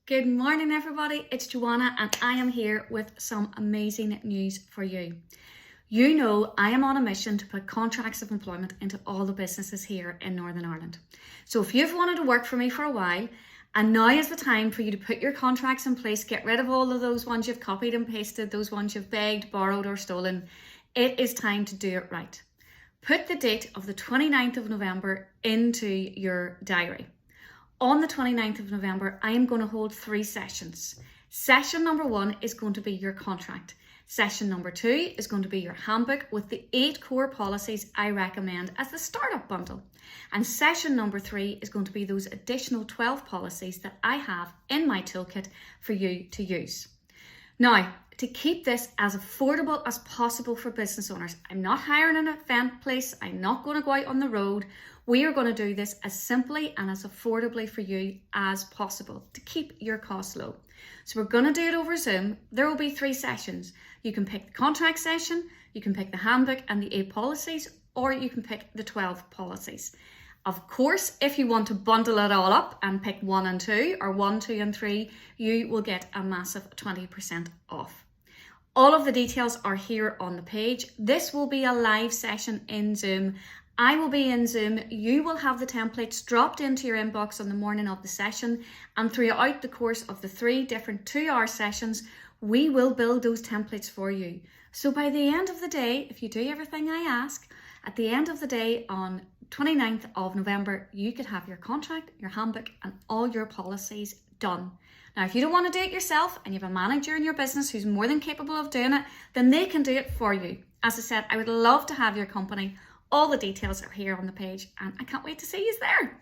Good morning everybody, it's Johanna and I am here with some amazing news for you. You know I am on a mission to put contracts of employment into all the businesses here in Northern Ireland. So if you've wanted to work for me for a while, and now is the time for you to put your contracts in place, get rid of all of those ones you've copied and pasted, those ones you've begged, borrowed or stolen. It is time to do it right. Put the date of the 29th of November into your diary. On the 29th of November, I am going to hold 3 sessions. Session number 1 is going to be your contract. Session number 2 is going to be your handbook with the 8 core policies I recommend as the startup bundle. And session number 3 is going to be those additional 12 policies that I have in my toolkit for you to use. Now, to keep this as affordable as possible for business owners, I'm not hiring an event place, I'm not going to go out on the road. We are going to do this as simply and as affordably for you as possible to keep your costs low. So we're going to do it over Zoom. There will be 3 sessions. You can pick the contract session, you can pick the handbook and the 8 policies, or you can pick the 12 policies. Of course, if you want to bundle it all up and pick 1 and 2 or 1, 2 and 3, you will get a massive 20% off. All of the details are here on the page. This will be a live session in Zoom. I will be in Zoom. You will have the templates dropped into your inbox on the morning of the session, and throughout the course of the 3 different 2-hour sessions, we will build those templates for you. So by the end of the day, if you do everything I ask, at the end of the day on 29th of November, you could have your contract, your handbook and all your policies done. Now, if you don't want to do it yourself and you have a manager in your business who's more than capable of doing it, then they can do it for you. As I said, I would love to have your company. All the details are here on the page and I can't wait to see you there.